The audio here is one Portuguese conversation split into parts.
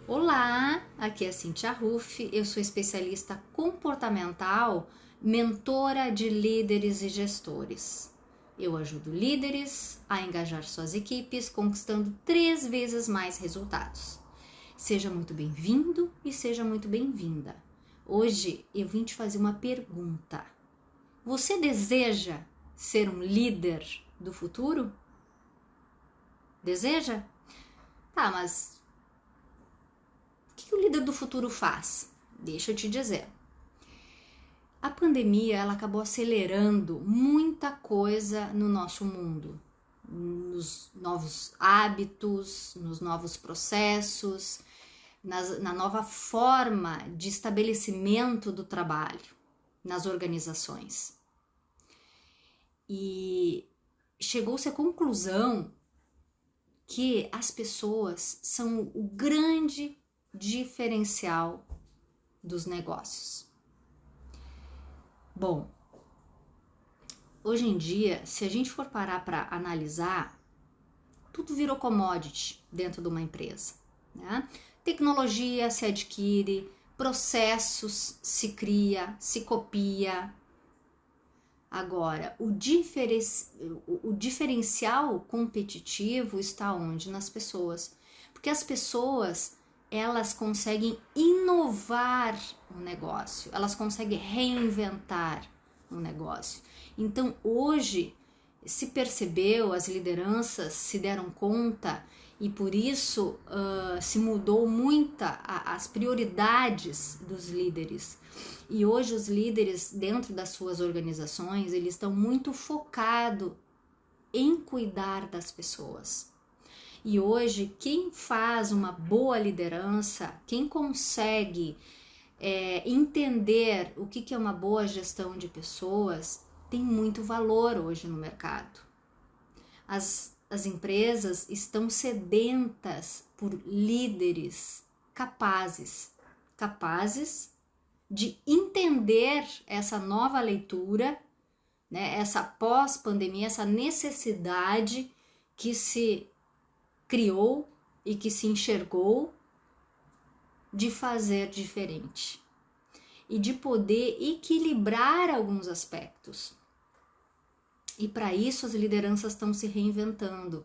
Olá, aqui é a Cíntia Ruff, eu sou especialista comportamental, mentora de líderes e gestores. Eu ajudo líderes a engajar suas equipes, conquistando 3 vezes mais resultados. Seja muito bem-vindo e seja muito bem-vinda. Hoje eu vim te fazer uma pergunta. Você deseja ser um líder do futuro? Deseja? Tá, mas o que o líder do futuro faz? Deixa eu te dizer. A pandemia ela acabou acelerando muita coisa no nosso mundo, nos novos hábitos, nos novos processos, na nova forma de estabelecimento do trabalho nas organizações. E chegou-se à conclusão que as pessoas são o grande diferencial dos negócios. Bom, hoje em dia, se a gente for parar para analisar, tudo virou commodity dentro de uma empresa, né? Tecnologia se adquire, processos se cria, se copia. Agora, o diferencial competitivo está onde? Nas pessoas. Porque as pessoas, elas conseguem inovar um negócio, elas conseguem reinventar um negócio. Então, hoje, se percebeu, as lideranças se deram conta e por isso se mudou as prioridades dos líderes. E hoje os líderes dentro das suas organizações, eles estão muito focados em cuidar das pessoas. E hoje quem faz uma boa liderança, quem consegue entender o que é uma boa gestão de pessoas, tem muito valor hoje no mercado. As empresas estão sedentas por líderes capazes de entender essa nova leitura, né, essa pós-pandemia, essa necessidade que se criou e que se enxergou de fazer diferente e de poder equilibrar alguns aspectos. E para isso as lideranças estão se reinventando.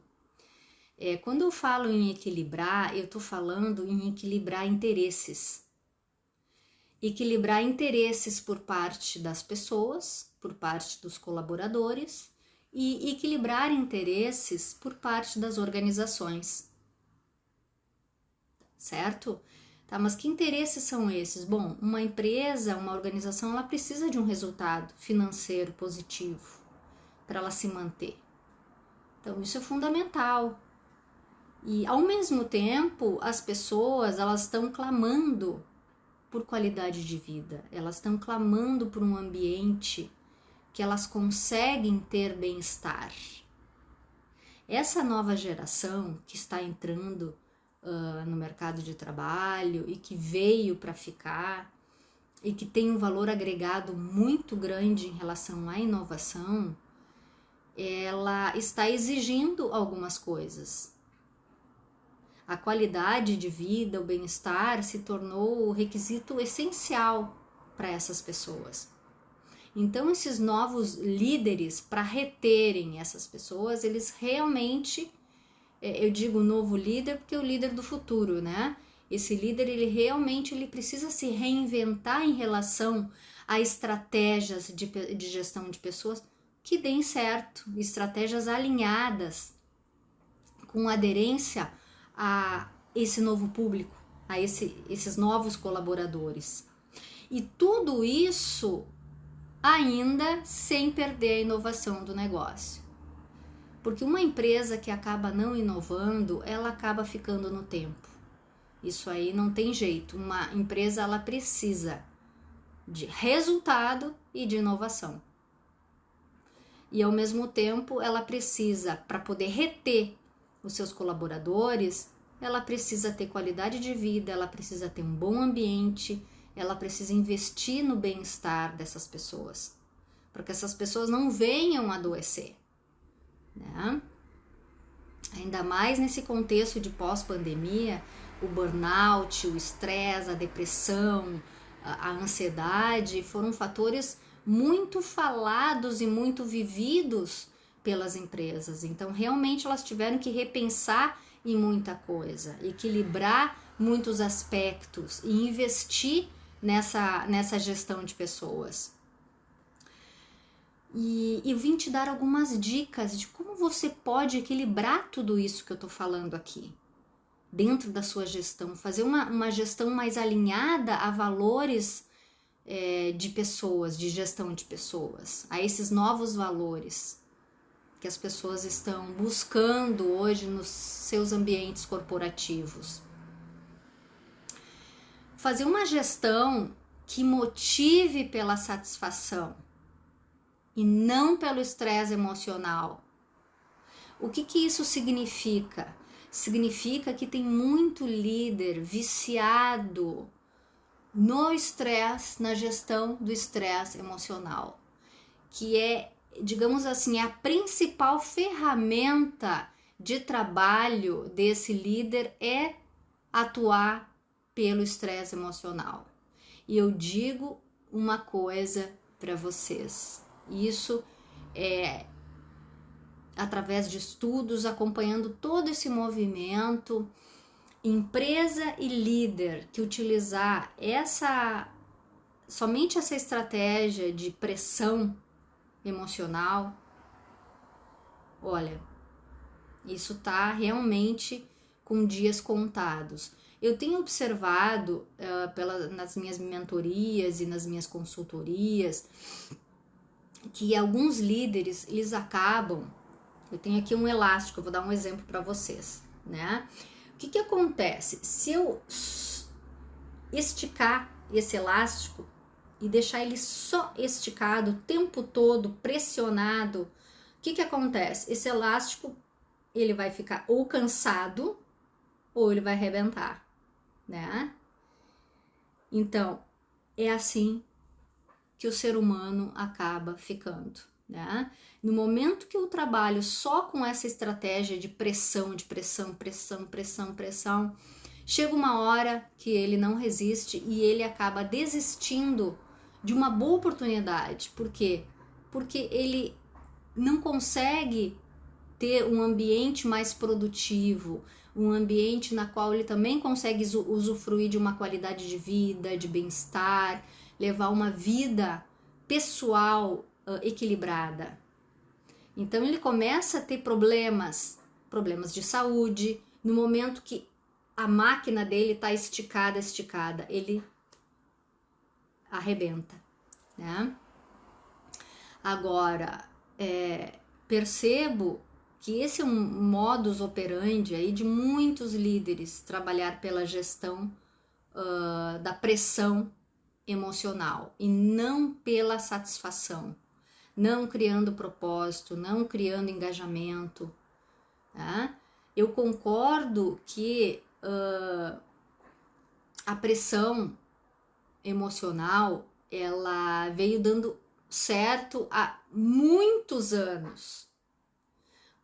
Quando eu falo em equilibrar, eu estou falando em equilibrar interesses. Equilibrar interesses por parte das pessoas, por parte dos colaboradores e equilibrar interesses por parte das organizações. Certo? Tá, mas que interesses são esses? Bom, uma empresa, uma organização, ela precisa de um resultado financeiro positivo para ela se manter. Então, isso é fundamental. E, ao mesmo tempo, as pessoas, elas estão clamando por qualidade de vida, elas estão clamando por um ambiente que elas conseguem ter bem-estar. Essa nova geração que está entrando no mercado de trabalho e que veio para ficar e que tem um valor agregado muito grande em relação à inovação, ela está exigindo algumas coisas. A qualidade de vida, o bem-estar se tornou o requisito essencial para essas pessoas. Então, esses novos líderes, para reterem essas pessoas, eles realmente, eu digo novo líder porque é o líder do futuro, né? Esse líder, ele precisa se reinventar em relação a estratégias de gestão de pessoas que deem certo, estratégias alinhadas com aderência a esse novo público, a esses novos colaboradores. E tudo isso ainda sem perder a inovação do negócio. Porque uma empresa que acaba não inovando, ela acaba ficando no tempo. Isso aí não tem jeito. Uma empresa, ela precisa de resultado e de inovação. E ao mesmo tempo, ela precisa, para poder reter os seus colaboradores, ela precisa ter qualidade de vida, ela precisa ter um bom ambiente, ela precisa investir no bem-estar dessas pessoas, para que essas pessoas não venham adoecer, né? Ainda mais nesse contexto de pós-pandemia, o burnout, o estresse, a depressão, a ansiedade foram fatores muito falados e muito vividos pelas empresas. Então, realmente elas tiveram que repensar em muita coisa, equilibrar muitos aspectos e investir nessa gestão de pessoas. E eu vim te dar algumas dicas de como você pode equilibrar tudo isso que eu tô falando aqui dentro da sua gestão, fazer uma gestão mais alinhada a valores de pessoas, de gestão de pessoas, a esses novos valores que as pessoas estão buscando hoje nos seus ambientes corporativos. Fazer uma gestão que motive pela satisfação e não pelo estresse emocional. O que isso significa? Significa que tem muito líder viciado no estresse, na gestão do estresse emocional, que é, digamos assim, a principal ferramenta de trabalho desse líder é atuar pelo estresse emocional. E eu digo uma coisa para vocês, isso é através de estudos, acompanhando todo esse movimento, empresa e líder que utilizar somente essa estratégia de pressão emocional, olha, isso tá realmente com dias contados. Eu tenho observado nas minhas mentorias e nas minhas consultorias que alguns líderes, eles acabam, eu tenho aqui um elástico, eu vou dar um exemplo para vocês, né? O que acontece? Se eu esticar esse elástico e deixar ele só esticado o tempo todo, pressionado, o que acontece? Esse elástico, ele vai ficar ou cansado ou ele vai arrebentar, né? Então, é assim que o ser humano acaba ficando, né? No momento que eu trabalho só com essa estratégia de pressão, chega uma hora que ele não resiste e ele acaba desistindo de uma boa oportunidade. Por quê? Porque ele não consegue ter um ambiente mais produtivo, um ambiente na qual ele também consegue usufruir de uma qualidade de vida, de bem-estar, levar uma vida pessoal equilibrada. Então ele começa a ter problemas de saúde, no momento que a máquina dele está esticada, ele arrebenta, né? Agora, percebo que esse é um modus operandi aí de muitos líderes trabalhar pela gestão da pressão emocional e não pela satisfação, não criando propósito, não criando engajamento, tá? Eu concordo que a pressão emocional ela veio dando certo há muitos anos,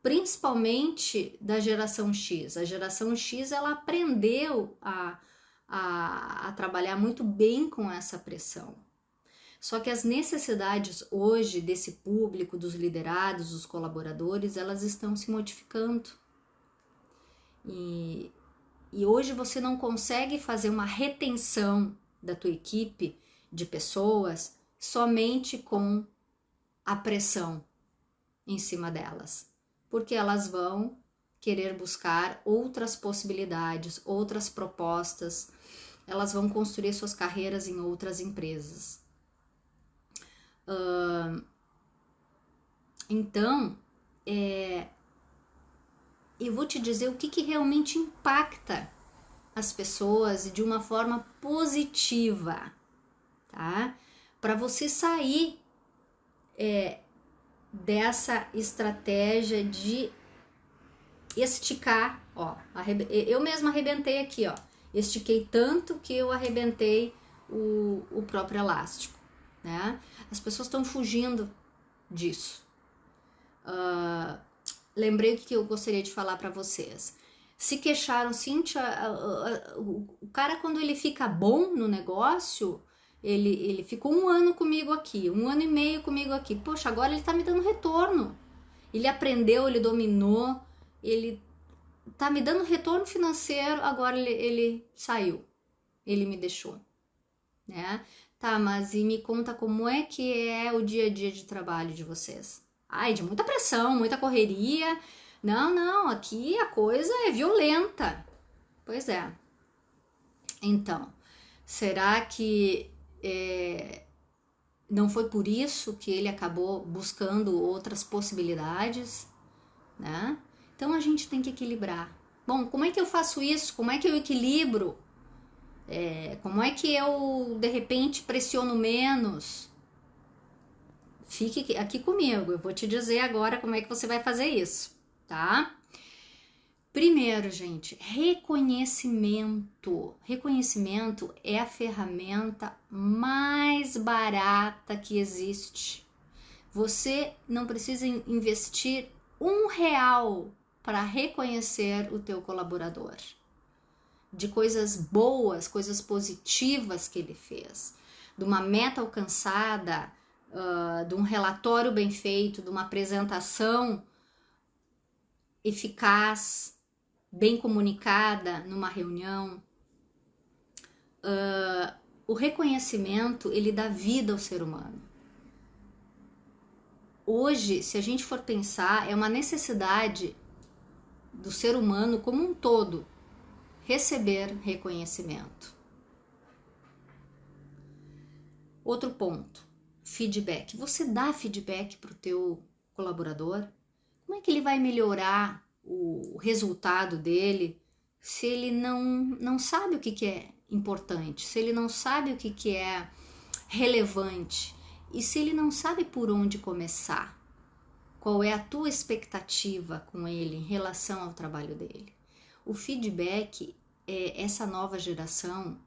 principalmente da geração X. A geração X ela aprendeu a trabalhar muito bem com essa pressão. Só que as necessidades hoje desse público, dos liderados, dos colaboradores, elas estão se modificando. E hoje você não consegue fazer uma retenção da tua equipe de pessoas somente com a pressão em cima delas, porque elas vão querer buscar outras possibilidades, outras propostas, elas vão construir suas carreiras em outras empresas. Então, eu vou te dizer o que realmente impacta as pessoas de uma forma positiva, tá? Para você sair dessa estratégia de esticar, ó, eu mesma arrebentei aqui, ó, estiquei tanto que eu arrebentei o próprio elástico, né? As pessoas estão fugindo disso. Lembrei o que eu gostaria de falar para vocês. se queixaram, Cíntia, o cara quando ele fica bom no negócio, ele ficou 1 ano comigo aqui, 1 ano e meio comigo aqui, poxa, agora ele tá me dando retorno, ele aprendeu, ele dominou, ele tá me dando retorno financeiro, agora ele saiu, ele me deixou, né? Tá, mas e me conta como é que é o dia a dia de trabalho de vocês? Ai, de muita pressão, muita correria. Não, aqui a coisa é violenta. Pois é. Então, será que não foi por isso que ele acabou buscando outras possibilidades, né? Então a gente tem que equilibrar. Bom, como é que eu faço isso? Como é que eu equilibro? Como é que eu, de repente, pressiono menos? Fique aqui comigo, eu vou te dizer agora como é que você vai fazer isso, tá? Primeiro, gente, reconhecimento. Reconhecimento é a ferramenta mais barata que existe. Você não precisa investir R$ 1 para reconhecer o teu colaborador. De coisas boas, coisas positivas que ele fez, de uma meta alcançada, de um relatório bem feito, de uma apresentação eficaz, bem comunicada numa reunião. O reconhecimento, ele dá vida ao ser humano. Hoje, se a gente for pensar, é uma necessidade do ser humano como um todo receber reconhecimento. Outro ponto, feedback. Você dá feedback para o teu colaborador? Como é que ele vai melhorar o resultado dele se ele não sabe o que é importante, se ele não sabe o que é relevante e se ele não sabe por onde começar? Qual é a tua expectativa com ele em relação ao trabalho dele? O feedback, essa nova geração,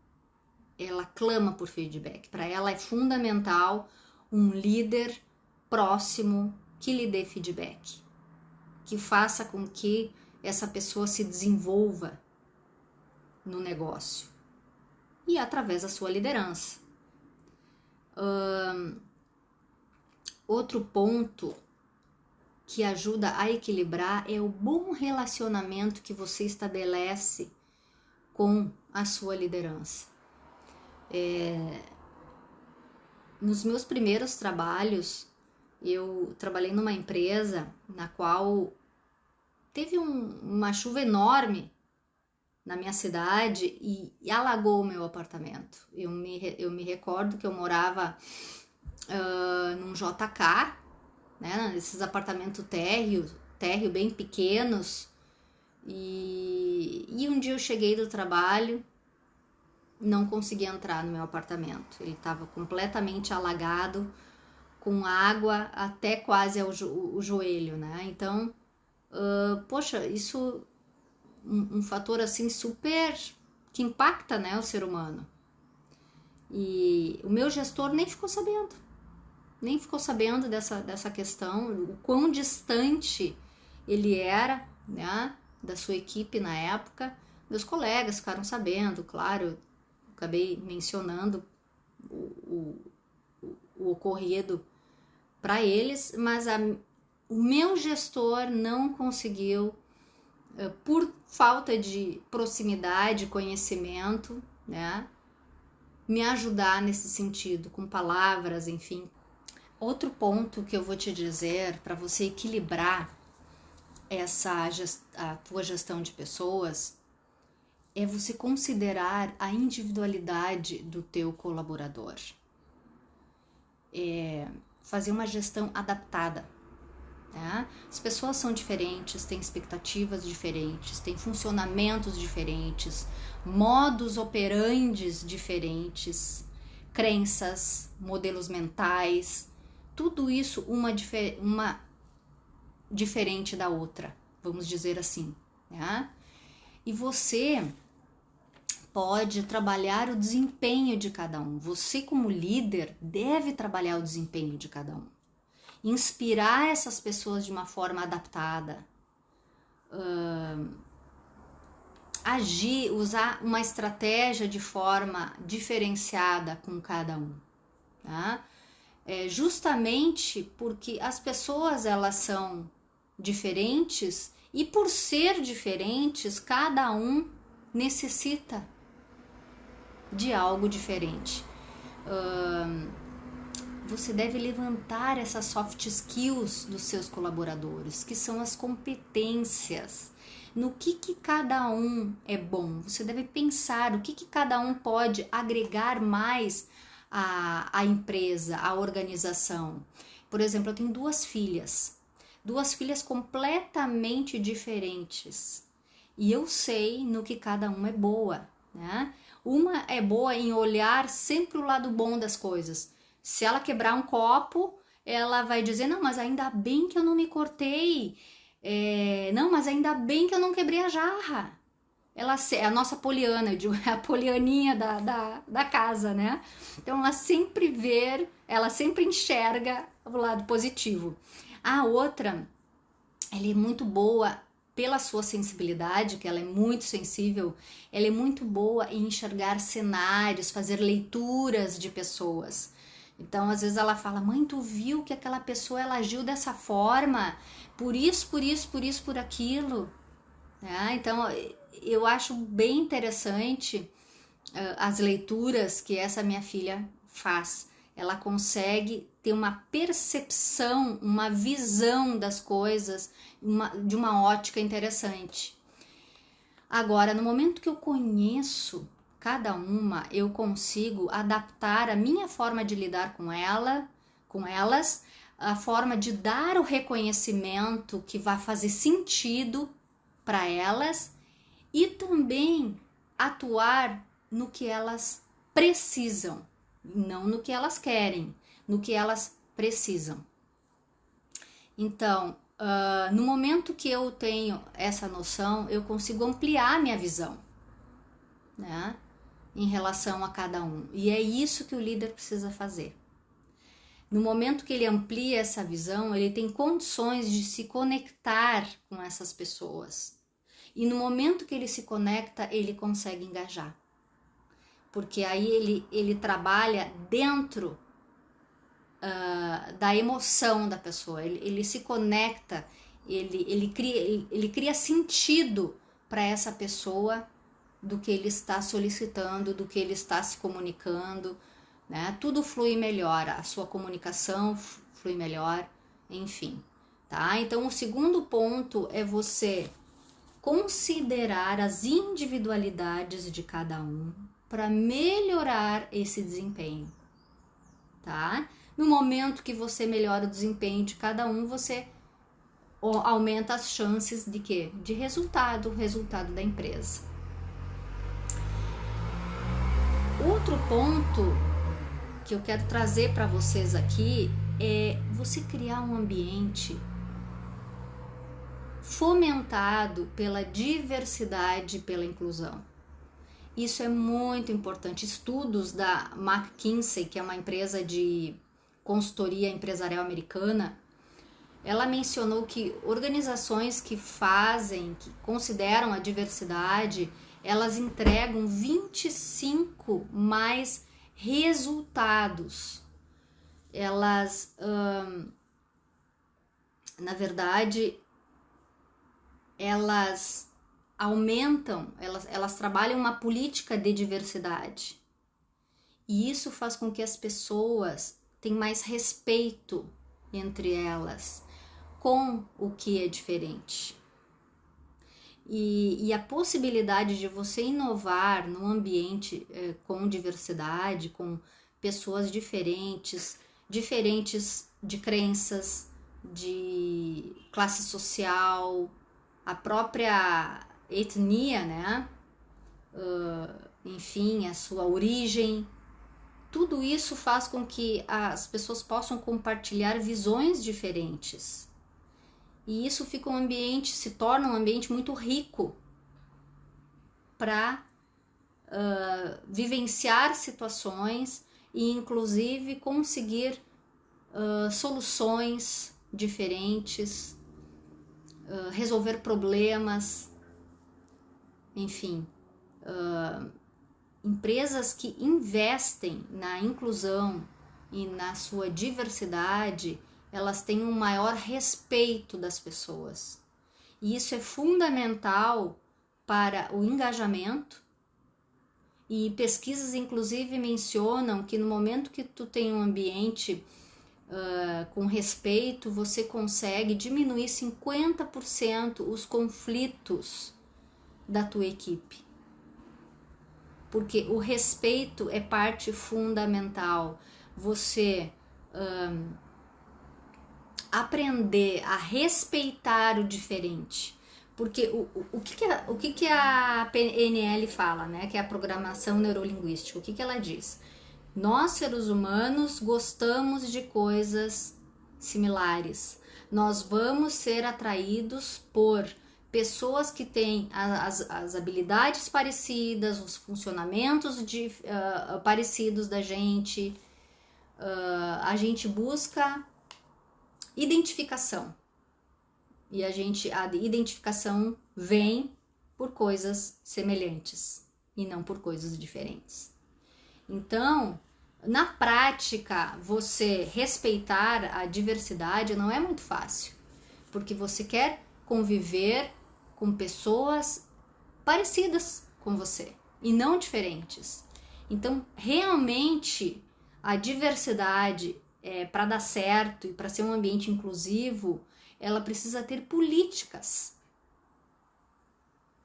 ela clama por feedback. Para ela é fundamental um líder próximo que lhe dê feedback, que faça com que essa pessoa se desenvolva no negócio e através da sua liderança. Outro ponto que ajuda a equilibrar é o bom relacionamento que você estabelece com a sua liderança. Nos meus primeiros trabalhos, eu trabalhei numa empresa na qual teve uma chuva enorme na minha cidade e alagou o meu apartamento. Eu me recordo que eu morava num JK, né, nesses apartamentos térreo bem pequenos, e um dia eu cheguei do trabalho, não consegui entrar no meu apartamento. Ele estava completamente alagado, com água até quase o joelho, né? Então, poxa, isso um fator assim super que impacta, né, o ser humano. E o meu gestor nem ficou sabendo dessa questão, o quão distante ele era, né, da sua equipe na época. Meus colegas ficaram sabendo, claro, eu acabei mencionando o ocorrido para eles, mas o meu gestor não conseguiu, por falta de proximidade, conhecimento, né, me ajudar nesse sentido, com palavras, enfim. Outro ponto que eu vou te dizer para você equilibrar a tua gestão de pessoas é você considerar a individualidade do teu colaborador. Fazer uma gestão adaptada. Né? As pessoas são diferentes, têm expectativas diferentes, têm funcionamentos diferentes, modus operandes diferentes, crenças, modelos mentais, tudo isso uma diferente da outra, vamos dizer assim. Né? E você pode trabalhar o desempenho de cada um. Você, como líder, deve trabalhar o desempenho de cada um. Inspirar essas pessoas de uma forma adaptada. agir, usar uma estratégia de forma diferenciada com cada um, tá? Justamente porque as pessoas elas são diferentes e por ser diferentes, cada um necessita de algo diferente. Você deve levantar essas soft skills dos seus colaboradores, que são as competências. No que cada um é bom. Você deve pensar o que cada um pode agregar mais à empresa, à organização. Por exemplo, eu tenho duas filhas completamente diferentes. E eu sei no que cada uma é boa, né? Uma é boa em olhar sempre o lado bom das coisas. Se ela quebrar um copo, ela vai dizer, não, mas ainda bem que eu não me cortei. Não, mas ainda bem que eu não quebrei a jarra. Ela é a nossa poliana, a polianinha da casa, né? Então ela sempre enxerga o lado positivo. A outra, ela é muito boa pela sua sensibilidade, que ela é muito sensível, ela é muito boa em enxergar cenários, fazer leituras de pessoas. Então, às vezes ela fala, mãe, tu viu que aquela pessoa ela agiu dessa forma, por isso, por aquilo. Então, eu acho bem interessante as leituras que essa minha filha faz. Ela consegue ter uma percepção, uma visão das coisas de uma ótica interessante. Agora, no momento que eu conheço cada uma, eu consigo adaptar a minha forma de lidar com elas, a forma de dar o reconhecimento que vai fazer sentido para elas e também atuar no que elas precisam, não no que elas querem, no que elas precisam. Então, no momento que eu tenho essa noção, eu consigo ampliar minha visão, né, em relação a cada um. E é isso que o líder precisa fazer. No momento que ele amplia essa visão, ele tem condições de se conectar com essas pessoas. E no momento que ele se conecta, ele consegue engajar. Porque aí ele trabalha dentro da emoção da pessoa, ele se conecta, ele cria sentido para essa pessoa do que ele está solicitando, do que ele está se comunicando, né? Tudo flui melhor, a sua comunicação flui melhor, enfim, tá? Então, o segundo ponto é você considerar as individualidades de cada um para melhorar esse desempenho, tá? No momento que você melhora o desempenho de cada um, você aumenta as chances de quê? De resultado da empresa. Outro ponto que eu quero trazer para vocês aqui é você criar um ambiente fomentado pela diversidade e pela inclusão. Isso é muito importante. Estudos da McKinsey, que é uma empresa de consultoria empresarial americana, ela mencionou que organizações que consideram a diversidade, elas entregam 25 mais resultados. Elas, na verdade, elas aumentam, elas trabalham uma política de diversidade. E isso faz com que as pessoas tenham mais respeito entre elas com o que é diferente. E a possibilidade de você inovar num ambiente com diversidade, com pessoas diferentes de crenças, de classe social, a própria etnia, né? Enfim, a sua origem. Tudo isso faz com que as pessoas possam compartilhar visões diferentes. E isso se torna um ambiente muito rico para vivenciar situações e, inclusive, conseguir soluções diferentes, resolver problemas, enfim, empresas que investem na inclusão e na sua diversidade, elas têm um maior respeito das pessoas. E isso é fundamental para o engajamento. E pesquisas, inclusive, mencionam que no momento que tu tem um ambiente com respeito, você consegue diminuir 50% os conflitos da tua equipe. Porque o respeito é parte fundamental. Você aprender a respeitar o diferente. Porque o que a PNL fala, né? Que é a programação neurolinguística. O que ela diz? Nós, seres humanos, gostamos de coisas similares. Nós vamos ser atraídos por pessoas que têm as habilidades parecidas, os funcionamentos parecidos da gente. A gente busca identificação. E a identificação vem por coisas semelhantes e não por coisas diferentes. Então, na prática, você respeitar a diversidade não é muito fácil, porque você quer conviver com pessoas parecidas com você e não diferentes. Então, realmente, a diversidade, para dar certo e para ser um ambiente inclusivo, ela precisa ter políticas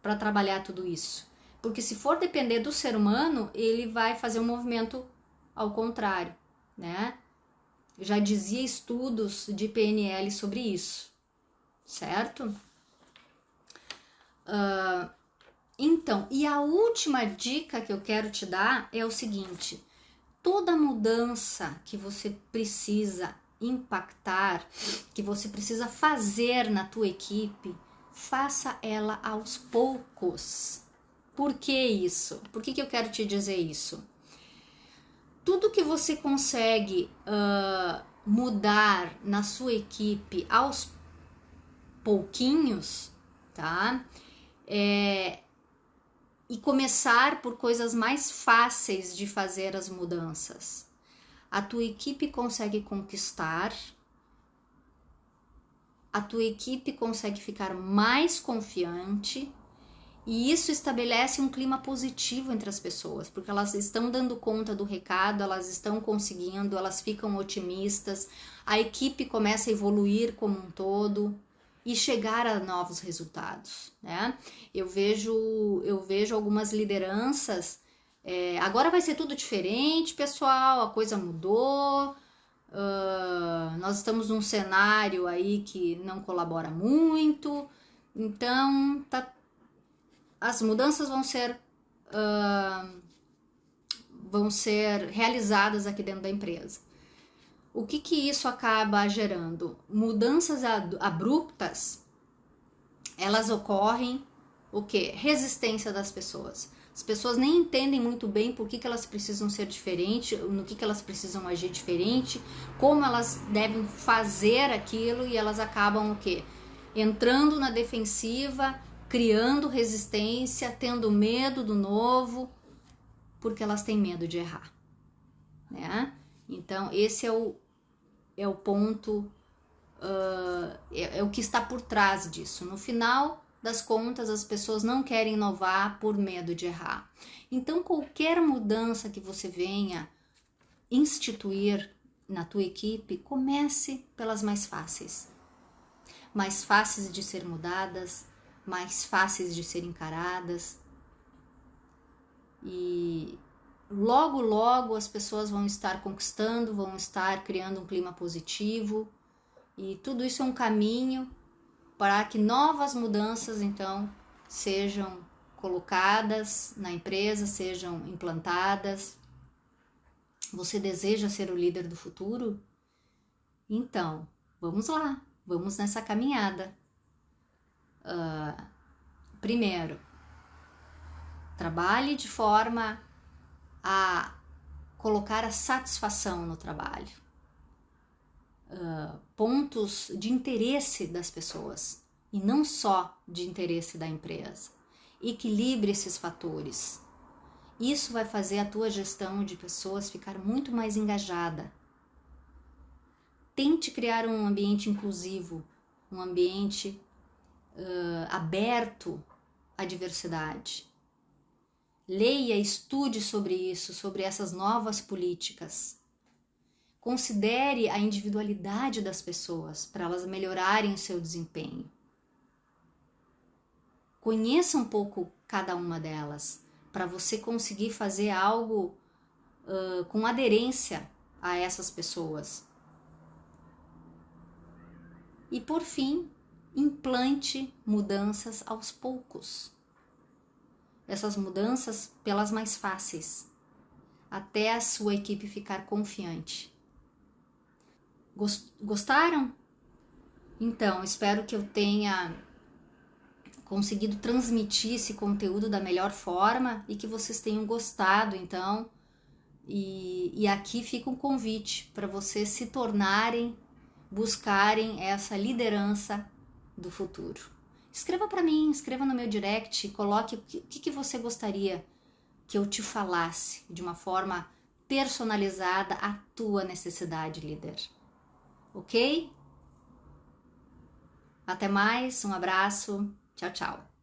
para trabalhar tudo isso. Porque se for depender do ser humano, ele vai fazer um movimento ao contrário, né? Já dizia estudos de PNL sobre isso, certo? Então, e a última dica que eu quero te dar é o seguinte: toda mudança que você precisa impactar, que você precisa fazer na tua equipe, faça ela aos poucos. Por que isso? Por que eu quero te dizer isso? Tudo que você consegue mudar na sua equipe aos pouquinhos, tá? E começar por coisas mais fáceis de fazer as mudanças. A tua equipe consegue conquistar, a tua equipe consegue ficar mais confiante, e isso estabelece um clima positivo entre as pessoas, porque elas estão dando conta do recado, elas estão conseguindo, elas ficam otimistas, a equipe começa a evoluir como um todo e chegar a novos resultados, né? Eu vejo algumas lideranças, agora vai ser tudo diferente, pessoal, a coisa mudou, nós estamos num cenário aí que não colabora muito, então as mudanças vão ser realizadas aqui dentro da empresa. O que isso acaba gerando? Mudanças abruptas, elas ocorrem, o quê? Resistência das pessoas. As pessoas nem entendem muito bem por que elas precisam ser diferentes, no que elas precisam agir diferente, como elas devem fazer aquilo, e elas acabam o quê? Entrando na defensiva, criando resistência, tendo medo do novo, porque elas têm medo de errar, né? Então, esse é o ponto, é o que está por trás disso. No final das contas, as pessoas não querem inovar por medo de errar. Então, qualquer mudança que você venha instituir na tua equipe, comece pelas mais fáceis de ser mudadas, mais fáceis de ser encaradas, e logo as pessoas vão estar conquistando, vão estar criando um clima positivo, e tudo isso é um caminho para que novas mudanças então sejam colocadas na empresa, sejam implantadas. Você deseja ser o líder do futuro? Então, vamos lá, vamos nessa caminhada. Primeiro, trabalhe de forma a colocar a satisfação no trabalho, pontos de interesse das pessoas e não só de interesse da empresa. equilibre esses fatores. Isso vai fazer a tua gestão de pessoas ficar muito mais engajada. Tente criar um ambiente inclusivo, um ambiente aberto à diversidade. Leia, estude sobre isso, sobre essas novas políticas. Considere a individualidade das pessoas para elas melhorarem o seu desempenho. Conheça um pouco cada uma delas, para você conseguir fazer algo com aderência a essas pessoas. E por fim, implante mudanças aos poucos. Essas mudanças pelas mais fáceis, até a sua equipe ficar confiante. Gostaram? Então, espero que eu tenha conseguido transmitir esse conteúdo da melhor forma e que vocês tenham gostado, então. E aqui fica um convite para vocês se tornarem, buscarem essa liderança do futuro. Escreva para mim, escreva no meu direct, coloque o que você gostaria que eu te falasse de uma forma personalizada à tua necessidade, líder. Ok? Até mais, um abraço, tchau, tchau.